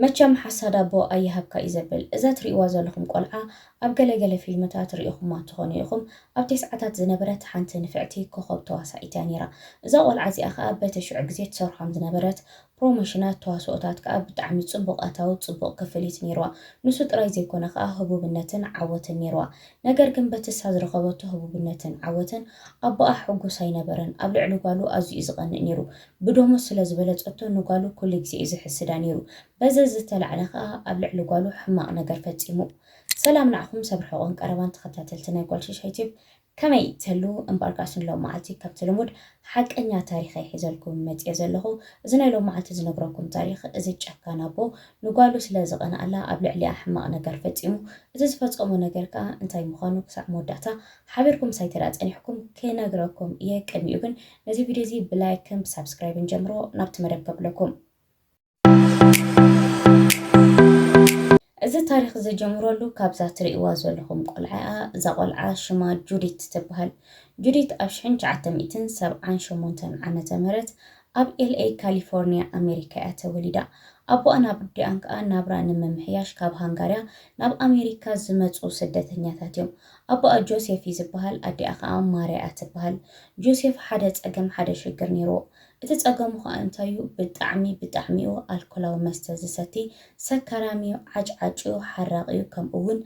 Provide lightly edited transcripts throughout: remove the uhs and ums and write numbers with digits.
መቸም ሓሳዳ ቦ ኣይሃብካ ኢዘብል እዛ ትርእይዋ ዘለኹም ቆልዓ ኣብ ገለገለ ፊልምታት ርኢኹማ ትኾኑ ኢኹም ኣብ ተስዓታት ዝነበረት ሓንቲ ንፍዕቲ ኮኸብ ተዋሳኢት እያ ነይራ። እዛ ቆልዓ እዚኣ ከዓ በተሽዑ ግዜ ትሰርሖም ዝነበረት ፕሮሞሽናት ተዋስኦታት ከዓ ብጣዕሚ ጽቡቕ ኣታዊ ጽቡቕ ክፍሊት ነይርዋ። ንሱ ጥራይ ዘይኮነ ከዓ ህቡብነትን ዓወትን ነይርዋ። ነገር ግን በትሳ ዝረኸበቶ ህቡብነትን ዓወትን ኣቦኣ ሕጉስ ኣይነበረን። ኣብ ልዕሊ ጓሉ ኣዝዩ ዝቐንእ ነይሩ። ብዶሞ ስለ ዝበለጸቶ ንጓሉ ኩሉ ግዜ እዩ ዝሕስዳ ነይሩ። በዚ ዝተልዓለ ከዓ ኣብ ልዕሊ ጓሉ ሕማቕ ነገር ፈጺሙ። ሰላም ንዓኹም ሰብርሕቆን ቀረባን ተኸታተልቲ ናይ ጓልሽሽ ዩቲዩብ ከመይ ተሉ እምባርካስን ሎም መዓልቲ ካብቲ ልሙድ ሓቀኛ ታሪኽ ይሒዘልኩም መፅየ ዘለኹ። እዚ ናይ ሎም መዓልቲ ዝነግረኩም ታሪኽ እዚ ጨካን ኣቦ ንጓሉ ስለ ዝቐንኣላ ኣብ ልዕሊኣ ሕማቕ ነገር ፈጺሙ እቲ ዝፈጸሞ ነገር ከዓ እንታይ ምዃኑ ክሳዕ መወዳእታ ሓቢርኩም ሳይተዳ ፀኒሕኩም ክነግረኩም እየ። ቅድሚኡ ግን ነዚ ቪድዮ እዚ ብላይክን ብሳብስክራይብን ጀምሮ ናብቲ መደብ ከብለኩም። እዚ ታሪኽ ዝጀምረሉ ካብዛ ትርእይዋ ዘለኹም ቆልዓ እዛ ቆልዓ ሽማ ጁዲት ትበሃል። ጁዲት ኣብ 1978 ዓመተ ምህረት ኣብ ኤልኤ ካሊፎርኒያ ኣሜሪካ እያ ተወሊዳ። ኣቦኣ ናብ ዲኣን ከዓ ናብራ ንምምሕያሽ ካብ ሃንጋርያ ናብ ኣሜሪካ ዝመፁ ስደተኛታት እዮም። ኣቦኣ ጆሴፍ ዝበሃል ኣዲኣ ከዓ ማርያ ትበሃል። ጆሴፍ ሓደ ፀገም ሓደ ሽግር ነይርዎ። እቲ ፀገሙ ከዓ እንታይ እዩ? ብጣዕሚኡ ኣልኮላዊ መስተ ዝሰቲ ሰካራሚዩ ዓጭዓጭዩ ሓራቂዩ ከምኡውን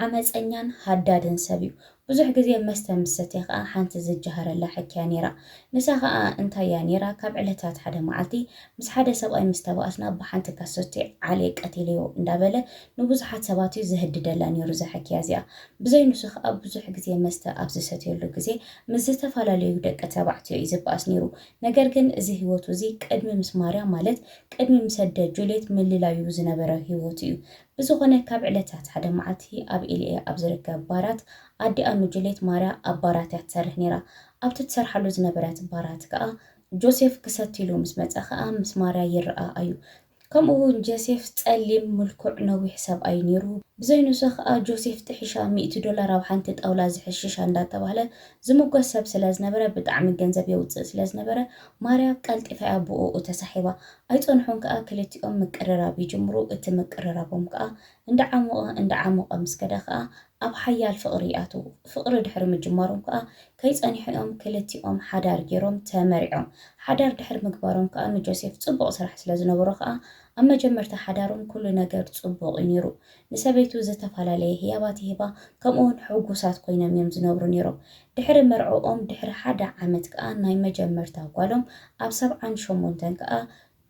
ዓመፀኛን ሃዳድን ሰብ እዩ። ብዙሕ ግዜ መስተ ምሰቲ ከዓ ሓንቲ ዝጀሃረላ ሕክያ ነይራ። ንሳ ከዓ እንታይ እያ ነይራ? ካብ ዕለታት ሓደ መዓልቲ ምስ ሓደ ሰብኣይ ምስ ተባእስና ብሓንቲ ካሰቲ ዓልየ ቀቲለዮ እንዳበለ ንብዙሓት ሰባት እዩ ዝህድደላ ነይሩ ዘሕክያ እዚኣ። ብዘይንሱ ከዓ ብዙሕ ግዜ መስተ ኣብ ዝሰትየሉ ግዜ ምስ ዝተፈላለዩ ደቂ ተባዕትዮ እዩ ዝባእስ ነይሩ። ነገር ግን እዚ ሂወቱ እዚ ቅድሚ ምስ ማርያ ማለት ቅድሚ ምስ ኣደ ጁልየት ምልላዩ ዝነበረ ሂወት እዩ። ብዝኾነ ካብ ዕለታት ሓደ መዓልቲ ኣብ ኤልኤ ኣብ ዝርከብ ባራት ኣዲኣ ንጁልየት ማርያ ኣብ ባራት እያ ትሰርሕ ነይራ። ኣብቲ ትሰርሓሉ ዝነበረት ባራት ከዓ ጆሴፍ ክሰቲሉ ምስ መፀ ከዓ ምስ ማርያ ይረአ እዩ። ከምኡውን ጆሴፍ ጸሊም ምልኩዕ ነዊሕ ሰብኣይ ነይሩ። ብዘይንሱ ከዓ ጆሴፍ ጥሒሻ $100 ኣብ ሓንቲ ጣውላ ዝሕሽሻ እንዳተባሃለ ዝምጎስ ሰብ ስለ ዝነበረ ብጣዕሚ ገንዘብ የውፅእ ስለ ዝነበረ ማርያ ቀልጢፋ እያ ብኡኡ ተሳሒባ። ኣይፀንሑን ከዓ ክልቲኦም ምቅርራብ ይጅምሩ። እቲ ምቅርራቦም ከዓ እንዳዓሞቐ ምስ ከደ ከዓ ኣብ ሓያል ፍቕሪ ይኣትዉ። ፍቕሪ ድሕሪ ምጅማሮም ከዓ ከይፀኒሖም ክልቲኦም ሓዳር ገይሮም ተመሪዖም። ሓዳር ድሕሪ ምግባሮም ከዓ ንጆሴፍ ፅቡቕ ስራሕ ስለ ዝነበሮ ከዓ ኣብ መጀመርታ ሓዳሮም ኩሉ ነገር ፅቡቕ እዩ ነይሩ። ንሰበይቱ ዝተፈላለየ ህያባት ይሂባ ከምኡውን ሕጉሳት ኮይኖም እዮም ዝነብሩ ነይሮም። ድሕሪ መርዖኦም ድሕሪ ሓደ ዓመት ከዓ ናይ መጀመርታ ጓሎም ኣብ 78 ከዓ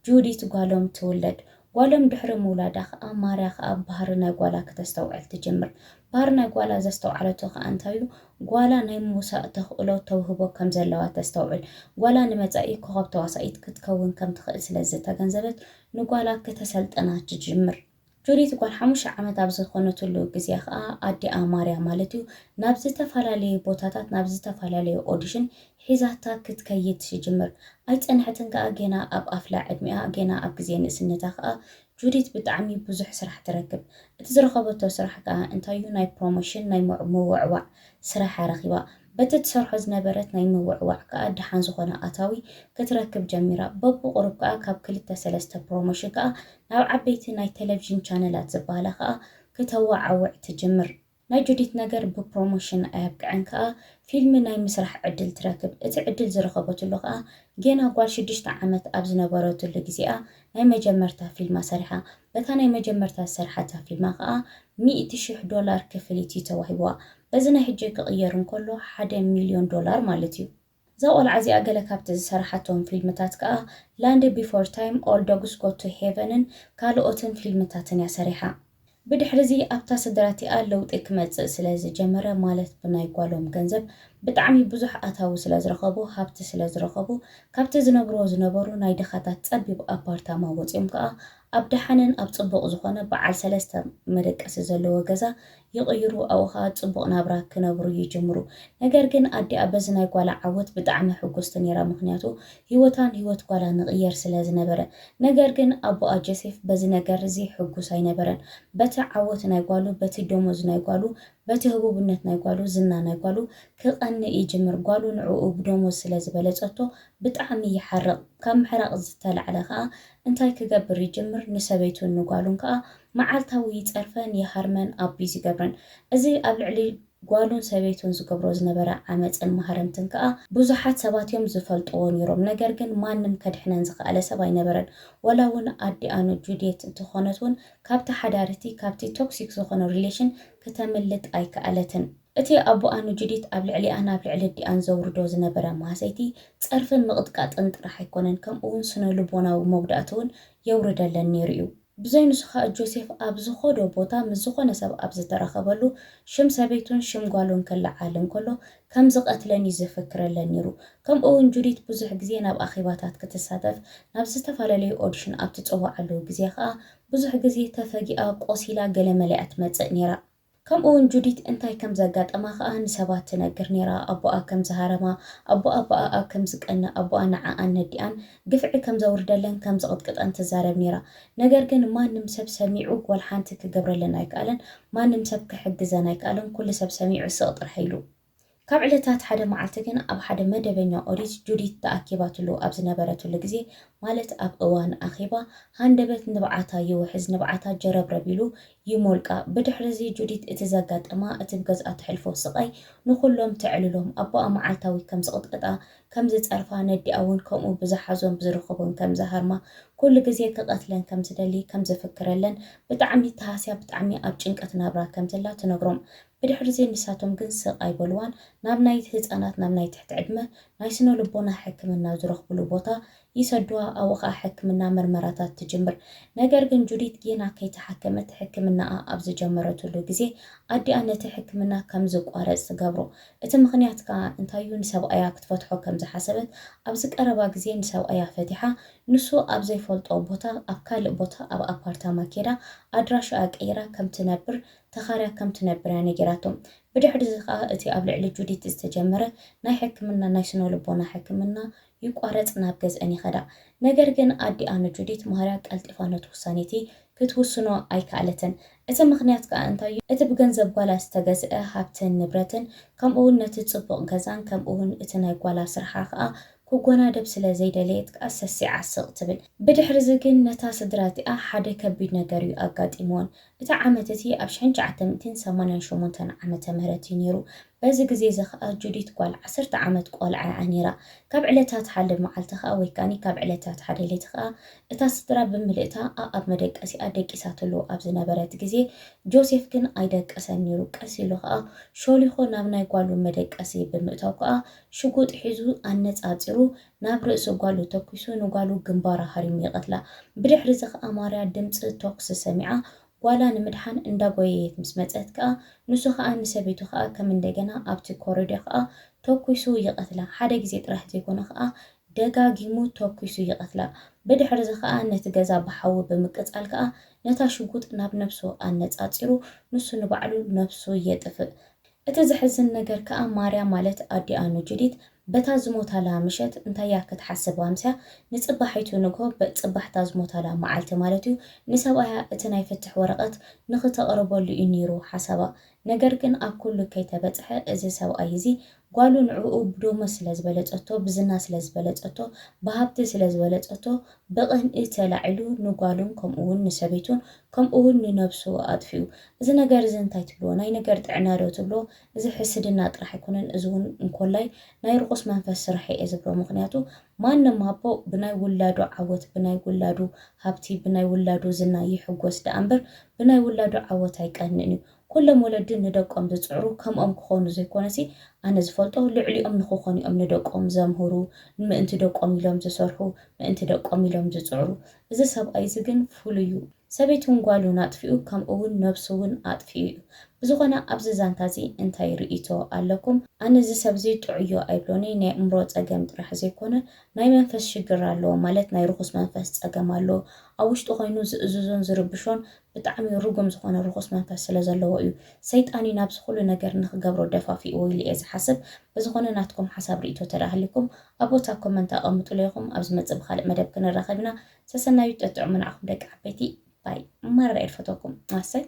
ጁዲት ጓሎም ትውለድ። ጓሎም ድሕሪ ምውላዳ ከዓ ማርያ ከዓ ባህሪ ናይ ጓላ ከተስተውዕል ትጅምር። ባህሪ ናይ ጓላ ዘስተውዓለቶ ከዓ እንታይ እዩ? ጓላ ናይ ምውሳእ ተኽእሎ ተውህቦ ከም ዘለዋ ተስተውዕል። ጓላ ንመጻኢ ኮኸብ ተዋሳኢት ክትከውን ከም ትኽእል ስለ ዝተገንዘበት ንጓላ ከተሰልጠና ትጅምር። ጁዲት ጓል 5 ዓመት ኣብ ዝኾነትሉ ግዜ ከዓ ኣዲኣ ማርያ ማለት እዩ ናብ ዝተፈላለዩ ቦታታት ናብ ዝተፈላለዩ ኦዲሽን ሒዛታ ክትከይድ ትጅምር። ኣይፀንሐትን ከዓ ገና ኣብ ኣፍላ ዕድሚኣ ገና ኣብ ግዜ ንእስነታ ከዓ ጁዲት ብጣዕሚ ብዙሕ ስራሕ ትረክብ። እቲ ዝረኸበቶ ስራሕ ከዓ እንታይ እዩ? ናይ ፕሮሞሽን ናይ ምውዕዋዕ ስራሕ ረኺባ። በቲ ትሰርሖ ዝነበረት ናይ ምውዕዋዕ ከዓ ድሓን ዝኾነ ኣታዊ ክትረክብ ጀሚራ። በብቁሩብ ከዓ ካብ 2-3 ፕሮሞሽን ከዓ ናብ ዓበይቲ ናይ ቴሌቭዥን ቻነላት ዝበሃላ ከዓ ክተዋዓውዕ ትጅምር። ናይ ጁዲት ነገር ብፕሮሞሽን ኣያብቅዐን ከዓ ፊልሚ ናይ ምስራሕ ዕድል ትረክብ። እቲ ዕድል ዝረኸበትሉ ከዓ ገና ጓል 6 ዓመት ኣብ ዝነበረትሉ ግዜኣ ናይ መጀመርታ ፊልማ ሰሪሓ። በታ ናይ መጀመርታ ዝሰርሓታ ፊልማ ከዓ $100,000 ክፍሊት ተዋሂብዋ። በዚ ናይ ሕጂ ክቕየር እንከሎ $1,000,000 ማለት እዩ። እዛ ቆልዓ እዚኣ ገለ ካብቲ ዝሰርሓቶም ፊልምታት ከዓ ላንድ ቢፎር ታይም፣ ኦል ዶግስ ጎ ቱ ሄቨንን ካልኦትን ፊልምታትን እያ ሰሪሓ። ብድሕሪዚ ኣብታ ስድራቲኣ ለውጢ ክመፅእ ስለ ዝጀመረ ማለት ብናይ ጓሎም ገንዘብ ብጣዕሚ ብዙሕ ኣታዊ ስለ ዝረኸቡ ሃብቲ ስለ ዝረኸቡ ካብቲ ዝነበሩ ናይ ድኻታት ፀቢብ ኣፓርታማ ወፂኦም ከዓ ኣብ ደሓንን ኣብ ፅቡቕ ዝኾነ በዓል 3 መደቀሲ ዘለዎ ገዛ ይቕይሩ። ኣብኡ ከዓ ፅቡቕ ናብራ ክነብሩ ይጅምሩ። ነገር ግን ኣዲኣ በዚ ናይ ጓላ ዓወት ብጣዕሚ ሕጉስቲ ነይራ። ምክንያቱ ሂወታን ሂወት ጓላ ንቕየር ስለ ዝነበረ። ነገር ግን ኣቦኣ ጆሴፍ በዚ ነገር እዚ ሕጉስ ኣይነበረን። በቲ ዓወት ናይ ጓሉ በቲ ደሞዝ ናይ ጓሉ በቲ ህቡብነት ናይ ጓሉ ዝና ናይ ጓሉ ክቐኒ ይጅምር ጓሉ ንዕኡ ብደሞዝ ስለ ዝበለፀቶ ብጣዕሚ ይሓርቕ ካብ ምሕራቕ ዝተላዕለ ከዓ እንታይ ክገብር ይጅምር ንሰበይቱን ንጓሉን ከዓ መዓልታዊ ይፀርፈን ይሃርመን ኣቢዝ ይገብረን እዚ ኣብ ልዕሊ ጓሉን ሰበይቱን ዝገብሮ ዝነበረ ዓመፅን ማህረምትን ከዓ ብዙሓት ሰባት እዮም ዝፈልጥዎ ነይሮም ነገር ግን ማንም ከድሕነን ዝኽኣለ ሰብ ኣይነበረን ወላ እውን ኣዲ ኣኑ ጁድየት እንትኾነት እውን ካብቲ ሓዳርቲ ካብቲ ቶክሲክ ዝኾነ ሪሌሽን ከተምልጥ ኣይከኣለትን እቲ ኣቦ ኣኑ ጁዲት ኣብ ልዕሊኣ ናብ ልዕሊ ዲኣን ዘውርዶ ዝነበረ ማሰይቲ ፀርፍን ምቕጥቃጥን ጥራሕ ኣይኮነን ከምኡውን ስነ ልቦናዊ መጉዳእቲ እውን የውርደለን ነይሩ እዩ ብዘይንሱ ከዓ ጆሴፍ ኣብ ዝኸዶ ቦታ ምስ ዝኾነ ሰብ ኣብ ዝተረኸበሉ ሽም ሰበይቱን ሽም ጓሉን ከለዓልን ከሎ ከም ዝቐትለን ይዝፍክረለን ነይሩ ከምኡውን ጁዲት ብዙሕ ግዜ ናብ ኣኼባታት ክትሳተፍ ናብ ዝተፈላለዩ ኦዲሽን ኣብ ትፅዋዓሉ ግዜ ከዓ ብዙሕ ግዜ ተፈጊኣ ቆሲላ ገለመሊኣ ትመፅእ ነይራ ከምኡውን ጁዲት እንታይ ከም ዘጋጠማ ከዓ ንሰባት ትነግር ነይራ ኣቦኣ ከም ዝሃረማ ኣቦኣ ከም ዝቀነ ኣቦኣ ንዓኣ ነዲኣን ግፍዒ ከም ዘውርደለን ከም ዝቕጥቅጠን ትዛረብ ነይራ ነገር ግን ማንም ሰብ ሰሚዑ ጎል ሓንቲ ክገብረለን ኣይከኣለን ማንም ሰብ ክሕግዘን ኣይከኣለን ኩሉ ሰብ ሰሚዑ ስቕ ጥራሕ ኢሉ ካብ ዕለታት ሓደ መዓልቲ ግን ኣብ ሓደ መደበኛ ኦዲት ጁዲት ተኣኪባትሉ ኣብ ዝነበረትሉ ግዜ ማለት ኣብ እዋን ኣኼባ ሃንደበት ንብዓታ ይውሕዝ ንብዓታ ጀረብረብ ኢሉ ይሞልቃ ብድሕሪዚ ጁዲት እቲ ዘጋጠማ እቲ ብገዝኣ ትሕልፎ ስቃይ ንኩሎም ትዕልሎም ኣቦኣ መዓልታዊ ከም ዝቕጥቅጣ ከም ዝፀርፋ ነዲኣ እውን ከምኡ ብዝሓዞም ብዝረኽቦን ከም ዝሃርማ ኩሉ ግዜ ክቐትለን ከም ዝደሊ ከም ዝፍክረለን ብጣዕሚ ተሃስያ ብጣዕሚ ኣብ ጭንቀት ናብራ ከም ዘላ ትነግሮም ብድሕሪዚ ንሳቶም ግን ስቕ ኣይበልዋን ናብ ናይ ህፃናት ናብ ናይ ትሕቲ ዕድመ ናይ ስነ ልቦና ሕክምና ዝረኽብሉ ቦታ ይሰድዋ ኣብኡ ከዓ ሕክምና ምርመራታት ትጅምር ነገር ግን ጁዲት ጌና ከይተሓከመት ሕክምናኣ ኣብ ዝጀመረትሉ ግዜ ኣዲኣ ነቲ ሕክምና ከም ዝቋረፅ ትገብሮ እቲ ምክንያት ከዓ እንታይ እዩ ንሰብኣያ ክትፈትሖ ከም ዝሓሰበት ኣብ ዝቀረባ ግዜ ንሰብኣያ ፈቲሓ ንሱ ኣብ ዘይፈልጦ ቦታ ኣብ ካልእ ቦታ ኣብ ኣፓርታማ ኬዳ ኣድራሻኣ ቀይራ ከም ትነብር ተኻርያ ከም ትነብር ነጊራቶም ብድሕሪ እዚ ከዓ እቲ ኣብ ልዕሊ ጁዲት ዝተጀመረ ናይ ሕክምና ናይ ስነ ልቦና ሕክምና ይቋረፅ ናብ ገዝአን ይኸዳ ነገር ግን ኣዲ ኣነ ጁዲት ማርያ ቀልጢፋ ነቲ ውሳኔቲ ክትውስኖ ኣይከኣለትን እቲ ምክንያት ከዓ እንታይ እዩ እቲ ብገንዘብ ጓላ ዝተገዝአ ሃብትን ንብረትን ከምኡውን ነቲ ፅቡቕ ገዛን ከምኡውን እቲ ናይ ጓላ ስርሓ ከዓ ክጎናደብ ስለ ዘይደለየት ከዓ ሰሲዓ ስቕ ትብል ብድሕሪዚ ግን ነታ ስድራቲኣ ሓደ ከቢድ ነገር እዩ ኣጋጢሞን እቲ ዓመት እቲ ኣብ 1988 ዓመተ ምህረት እዩ ነይሩ በዚ ግዜ እዚ ከዓ ጁዲት ጓል 10 ዓመት ቆልዓ ነይራ ካብ ዕለታት ሓደ መዓልቲ ከዓ ወይ ካኒ ካብ ዕለታት ሓደ ለይቲ ከዓ እታ ስድራ ብምልእታ ኣብ መደቀሲኣ ደቂሳትሉ ኣብ ዝነበረት ግዜ ጆሴፍ ግን ኣይደቀሰን ነይሩ ቀስ ኢሉ ከዓ ሾሊኾ ናብ ናይ ጓሉ መደቀሲ ብምእታው ከዓ ሽጉጥ ሒዙ ኣነፃፂሩ ናብ ርእሲ ጓሉ ተኪሱ ንጓሉ ግንባራ ሃሪሙ ይቐትላ ብድሕሪ እዚ ከዓ ማርያ ድምፂ ቶክስ ሰሚዓ ጓላ ንምድሓን እንዳጎየየት ምስ መፀት ከዓ ንሱ ከዓ ንሰበይቱ ከዓ ከም እንደገና ኣብቲ ኮሪዶር ከዓ ተኪሱ ይቐትላ ሓደ ግዜ ጥራሕ ዘይኮነ ከዓ ደጋጊሙ ተኪሱ ይቐትላ ብድሕሪ እዚ ከዓ ነቲ ገዛ ብሓዊ ብምቅፃል ከዓ ነታ ሽጉጥ ናብ ነብሱ ኣነፃፂሩ ንሱ ንባዕሉ ነብሱ የጥፍእ እቲ ዝሕዝን ነገር ከዓ ማርያ ማለት ኣዲ ኣኑ ጁዲት በታ ዝሞታላ ምሸት እንታያ ክትሓስብ ኣምስያ ንፅባሒቱ ንጎ በፅባሕታ ዝሞታላ መዓልቲ ማለት እዩ ንሰብኣያ እቲ ናይ ፍትሕ ወረቐት ንኽተቕርበሉ እዩ ነይሩ ሓሳባ ነገር ግን ኣብ ኩሉ ከይተበፅሐ እዚ ሰብኣይ እዚ ጓሉ ንዕኡ ብዶሞ ስለ ዝበለፀቶ ብዝና ስለ ዝበለፀቶ ብሃብቲ ስለ ዝበለፀቶ ብቕንኢ ተላዒሉ ንጓሉን ከምኡውን ንሰበይቱን ከምኡውን ንነብሱ ኣጥፊኡ እዚ ነገር እዚ እንታይ ትብሎ ናይ ነገር ጥዕና ዶ ትብሎ እዚ ሕስድና ጥራሕ ኣይኮነን እዚ እውን እንኮላይ ናይ ርኩስ መንፈስ ስራሕ እየ ዝብሎ ምክንያቱ ማንም ኣቦ ብናይ ውላዱ ዓወት ብናይ ውላዱ ሃብቲ ብናይ ውላዱ ዝና ይሕጎስ ዳ እምበር ብናይ ውላዱ ዓወት ኣይቀንዕን እዩ ኩሎም ወለዲ ንደቆም ዝፅዕሩ ከምኦም ክኾኑ ዘይኮነሲ ኣነ ዝፈልጦ ልዕሊኦም ንክኾኑ እዮም ንደቆም ዘምህሩ ምእንቲ ደቆም ኢሎም ዝሰርሑ ምእንቲ ደቆም ኢሎም ዝፅዕሩ እዚ ሰብኣይ እዚ ግን ፍሉይ እዩ ሰበይቱን ጓሉን ኣጥፊኡ ከምኡውን ነብሱ እውን ኣጥፊኡ እዩ ብዝኾነ ኣብዚ ዛንታ እዚ እንታይ ርእይቶ ኣለኩም ኣነ እዚ ሰብ እዚ ጥዕዮ ኣይብሎኒ ናይ እምሮ ፀገም ጥራሕ ዘይኮነ ናይ መንፈስ ሽግር ኣለዎ ማለት ናይ ርኩስ መንፈስ ፀገም ኣለዎ ኣብ ውሽጡ ኮይኑ ዝእዝዞን ዝርብሾን ብጣዕሚ ርጉም ዝኾነ ርኩስ መንፈስ ስለ ዘለዎ እዩ ሰይጣን ናብ ዝኩሉ ነገር ንክገብሮ ደፋፊኡ ወይ ልየ ዝሓስብ ብዝኾነ ናትኩም ሓሳብ ርእይቶ ተዳህሊኩም ኣብ ቦታ ኮመንት ኣቐምጡሉ ኢኹም ኣብ ዝመፅእ ብካልእ መደብ ክንራኸብ ኢና ሰሰናዩ ጥጥዑ ምንዓኹም ደቂ ዓበይቲ ባይ ማረር ፈተኩም ኣሰይ